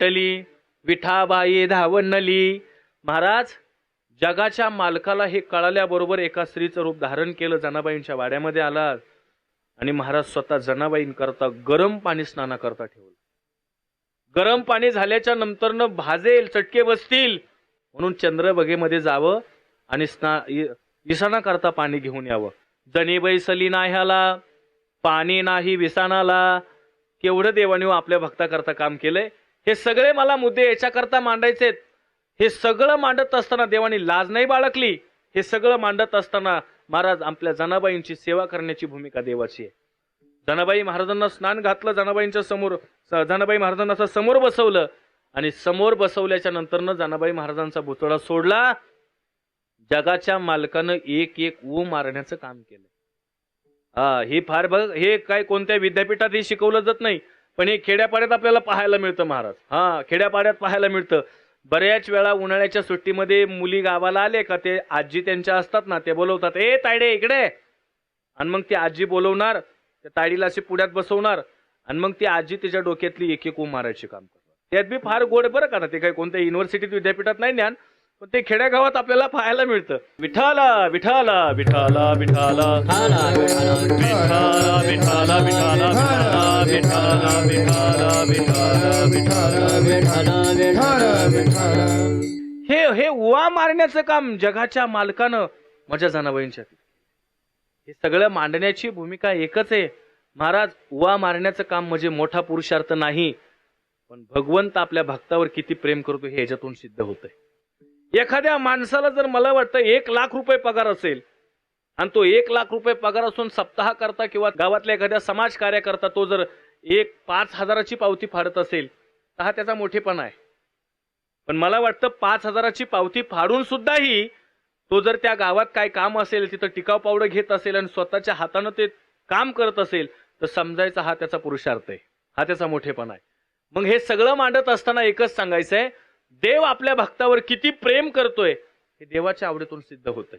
विठ्ठली विठाबाई धावणली. महाराज जगाच्या मालकाला हे कळाल्याबरोबर एका स्त्रीचं रूप धारण केलं, जनाबाईंच्या वाड्यामध्ये आला आणि महाराज स्वतः जनाबाईंकरता गरम पाणी स्नानाकरता ठेवलं. गरम पाणी झाल्याच्या नंतरनं भाजेल, चटके बसतील म्हणून चंद्रबगेमध्ये जावं आणि विसाणा करता पाणी घेऊन यावं. जनी बैसली नाह्याला पाणी नाही विसाणाला. केवढं देवाने आपल्या भक्ताकरता काम केलंय. हे सगळे मला मुद्दे याच्याकरता मांडायचेत. हे सगळं मांडत असताना देवानी लाज नाही बाळगली. हे सगळं मांडत असताना महाराज आपल्या जनाबाईंची सेवा करण्याची भूमिका देवाची आहे. जनाबाई महाराजांना स्नान घातलं, जनाबाईंच्या समोर जनाबाई महाराजांना असं समोर बसवलं आणि समोर बसवल्याच्या नंतरनं जनाबाई महाराजांचा भुतळा सोडला. जगाच्या मालकानं एक एक ऊ मारण्याचं काम केलं. हे फार बघ, हे काय कोणत्या विद्यापीठात हे शिकवलं जात नाही, पण हे खेड्यापाड्यात आपल्याला पाहायला मिळतं महाराज. खेड्यापाड्यात पाहायला मिळतं. बऱ्याच वेळा उन्हाळ्याच्या सुट्टीमध्ये मुली गावाला आले का ते आजी त्यांच्या असतात ना, ते बोलवतात, ए तायडे इकडे. आणि मग ती आजी बोलवणार, त्या ताईडीला अशी पुढ्यात बसवणार आणि मग ती आजी तिच्या डोक्यातली एक एक ऊ मारायची काम करतात. त्यात बी फार गोड बरं का. ते काही कोणत्या युनिव्हर्सिटीत विद्यापीठात नाही ज्ञान, पण ते खेड्यागावात आपल्याला पाहायला मिळतं. विठाला विठाला विठाला विठाला विठाला विठाला विठाला विठाला विठाला विठाला. हे उवा मारण्याचं काम जगाच्या मालकानं माझ्या जनाबाईंच्या. हे सगळं मांडण्याची भूमिका एकच आहे. महाराज उवा मारण्याचं काम म्हणजे मोठा पुरुषार्थ नाही, पण भगवंत आपल्या भक्तावर किती प्रेम करतो हे याच्यातून सिद्ध होतंय. एखाद्या माणसाला जर मला वाटतं 1,00,000 रुपये पगार असेल आणि तो 1,00,000 रुपये पगार असून सप्ताह करता किंवा गावातल्या एखाद्या समाज कार्याकरता तो जर 5,000ची पावती फाडत असेल तर हा त्याचा मोठेपणा आहे. पण मला वाटतं 5,000ची पावती फाडून सुद्धाही तो जर त्या गावात काय काम असेल, तिथं टिकाव पावडं घेत असेल आणि स्वतःच्या हातानं ते काम करत असेल तर समजायचा हा त्याचा पुरुषार्थ आहे, हा त्याचा मोठेपणा आहे. मग हे सगळं मांडत असताना एकच सांगायचंय, देव आपल्या भक्तावर किती प्रेम करतोय हे देवाच्या आवडीतून सिद्ध होतंय.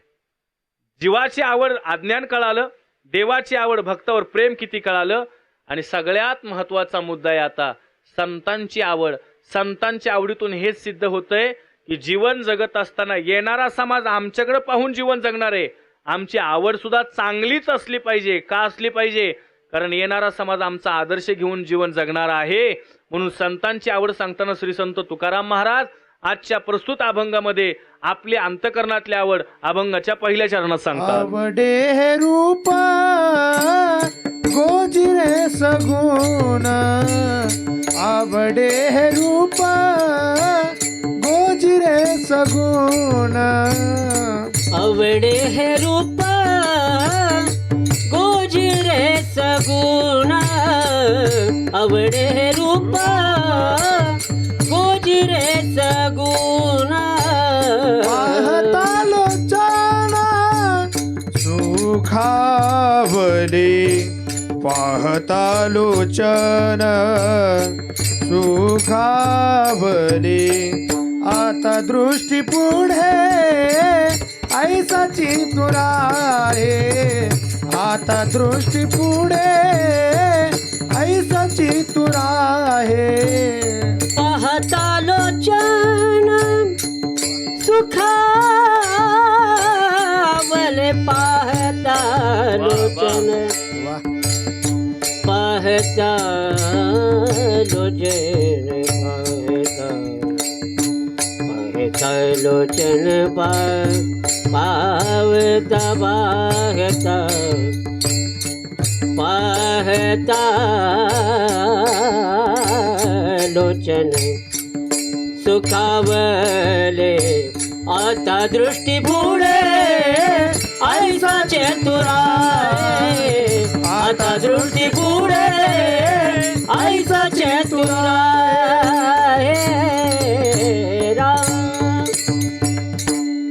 जीवाची आवड अज्ञान कळालं, देवाची आवड भक्तावर प्रेम किती कळालं, आणि सगळ्यात महत्वाचा मुद्दा आहे आता संतांची आवड. संतांच्या आवडीतून हेच सिद्ध होतंय की जीवन जगत असताना येणारा समाज आमच्याकडे पाहून जीवन जगणार आहे. आमची आवड सुद्धा चांगलीच असली पाहिजे. का असली पाहिजे? कारण येणारा समाज आमचा आदर्श घेऊन जीवन जगणार आहे. म्हणून संतांची आवड सांगताना श्री संत तुकाराम महाराज आजच्या प्रस्तुत अभंगामध्ये आपली अंतकरणातली आवड अभंगाच्या पहिल्या चरणात सांगतात. आवडे हे रूप गोजिरे सगुण, आवडे हे रूप गोजिरे सगुण, आवडे हे रूप गोजिरे सगुण, आवडे हे रूप गोजिरे सगुण, पाहता लोचन सुखावले, पाहता लोचन सुखावले, आता दृष्टी पुढे ऐसाची तुरा आहे, आता दृष्टी पुढे ऐसाची तुरा आहे. पाहता लोचन सुखावले, पाहता लोचन, पाहता लोचन, पाहता लोचन, पाहता पाहता पाहता लोचन सुखावले, आता दृष्टी पुढे ऐसा चतुराय, आता दृष्टी पुढे ऐसा चतुराय.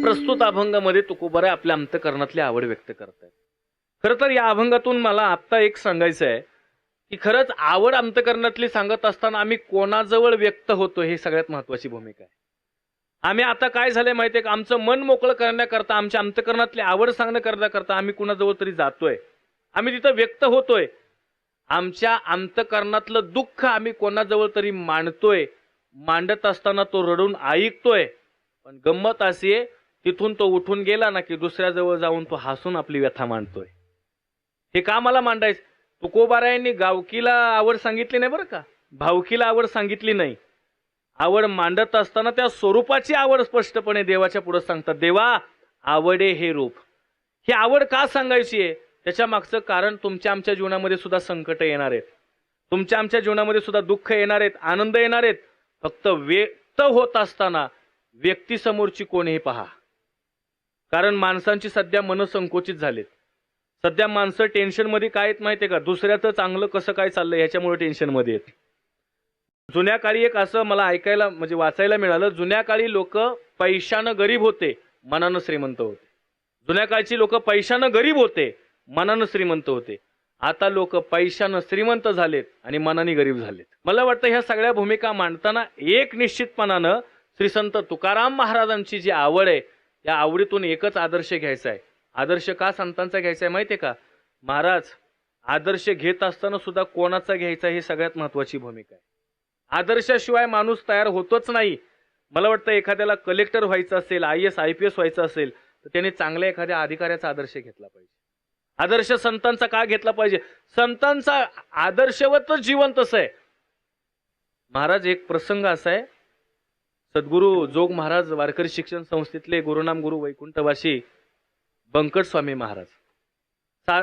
प्रस्तुत अभंगामध्ये तुकोबाराय आपल्या अंतकरणातली आवड व्यक्त करतायत. खरं तर या अभंगातून मला आत्ता एक सांगायचं आहे की खरंच आवड अंतकरणातली सांगत असताना आम्ही कोणाजवळ व्यक्त होतो हे सगळ्यात महत्वाची भूमिका आहे. आम्ही आता काय झालंय माहितीये का, आमचं मन मोकळं करण्याकरता, आमच्या अंतकरणातली आवड सांगण्याकरता आम्ही कुणाजवळ तरी जातोय, आम्ही तिथं व्यक्त होतोय. आमच्या अंतकरणातलं दुःख आम्ही कोणाजवळ तरी मांडतोय, मांडत असताना तो रडून ऐकतोय, पण गंमत अशी आहे तिथून तो उठून गेला ना की दुसऱ्याजवळ जाऊन तो हसून आपली व्यथा मांडतोय. हे का मला मांडायचं? तुकोबारायांनी गावकीला आवड सांगितली नाही बरं का, भावकीला आवड सांगितली नाही. आवड मांडत असताना त्या स्वरूपाची आवड स्पष्टपणे देवाच्या पुढे सांगतात. देवा, आवडे हे रूप. ही आवड का सांगायची आहे? त्याच्या मागचं कारण तुमच्या आमच्या जीवनामध्ये सुद्धा संकट येणार आहेत, तुमच्या आमच्या जीवनामध्ये सुद्धा दुःख येणार आहेत, आनंद येणार आहेत. फक्त व्यक्त होत असताना व्यक्तीसमोरची कोणी पहा. कारण माणसांची सध्या मन संकोचित झालेत. सध्या माणसं टेन्शनमध्ये काय आहेत माहितीये का? दुसऱ्याचं चांगलं कसं काय चाललंय ह्याच्यामुळे टेन्शनमध्ये आहेत. जुन्या काळी एक असं मला ऐकायला म्हणजे वाचायला मिळालं, जुन्या काळी लोक पैशानं गरीब होते, मनानं श्रीमंत होते. जुन्या काळची लोक पैशानं गरीब होते, मनानं श्रीमंत होते. आता लोक पैशानं श्रीमंत झालेत आणि मनाने गरीब झालेत. मला वाटतं ह्या सगळ्या भूमिका मांडताना एक निश्चितपणानं श्री संत तुकाराम महाराजांची जी आवड आहे त्या आवडीतून एकच आदर्श घ्यायचा आहे. आदर्श का संतांचा घ्यायचा आहे माहितीये का? महाराज आदर्श घेत असताना सुद्धा कोणाचा घ्यायचा ही सगळ्यात महत्वाची भूमिका आहे. आदर्शाशिवाय माणूस तयार होतोच नाही. मला वाटतं एखाद्याला कलेक्टर व्हायचं असेल, IAS IPS व्हायचं असेल तर त्याने चांगल्या एखाद्या अधिकाऱ्याचा आदर्श घेतला पाहिजे. आदर्श संतांचा का घेतला पाहिजे? संतांचा आदर्शवतच जीवन तसं आहे. महाराज एक प्रसंग असा आहे, सद्गुरू जोग महाराज वारकरी शिक्षण संस्थेतले गुरुनाम गुरु वैकुंठवासी बंकट स्वामी महाराज.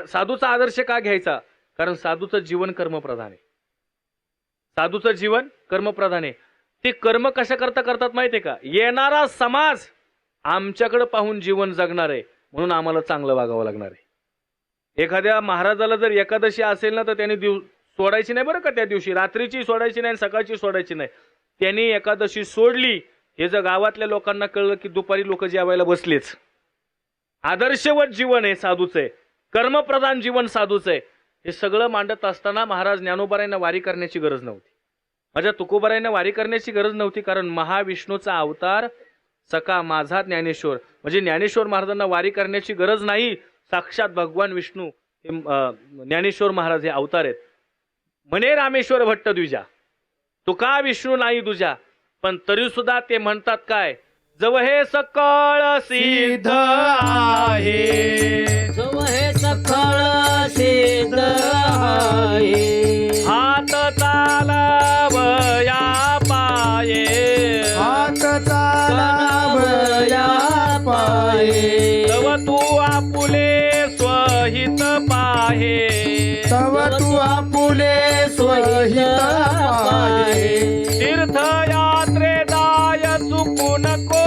साधूचा आदर्श का घ्यायचा? कारण साधूचं जीवन कर्मप्रधान आहे. साधूचं जीवन कर्मप्रधान आहे. ते कर्म कशा करता करतात माहितीये का? येणारा समाज आमच्याकडे पाहून जीवन जगणार आहे म्हणून आम्हाला चांगलं वागावं लागणार आहे. एखाद्या महाराजाला जर एकादशी असेल ना तर त्यांनी सोडायची नाही बरं का. त्या दिवशी रात्रीची सोडायची नाही, सकाळची सोडायची नाही. त्यांनी एकादशी सोडली हे जर गावातल्या लोकांना कळलं की दुपारी लोक जेवायला बसलेच. आदर्शवत जीवन आहे साधूचं आहे, कर्मप्रधान जीवन साधूचं आहे. हे सगळं मांडत असताना महाराज ज्ञानोबारायांना वारी करण्याची गरज नव्हती, माझ्या तुकोबारायांना वारी करण्याची गरज नव्हती. कारण महाविष्णूचा अवतार सखा माझा ज्ञानेश्वर, म्हणजे ज्ञानेश्वर महाराजांना वारी करण्याची गरज नाही. साक्षात भगवान विष्णू हे ज्ञानेश्वर महाराज हे अवतार आहेत. म्हणे रामेश्वर भट्ट द्विजा, तुका विष्णू नाही दुजा. पण तरी सुद्धा ते म्हणतात काय? जव हे सकळ सिद्ध आहे, जव हे सकळ सिद्ध आहे. हात चालावया पाये, हात चालावया पाये. तव तू आपुले स्वहित पाहे, तव तू आपुले स्वहित पाहे. तीर्थयात्रे जाय चुकू नको,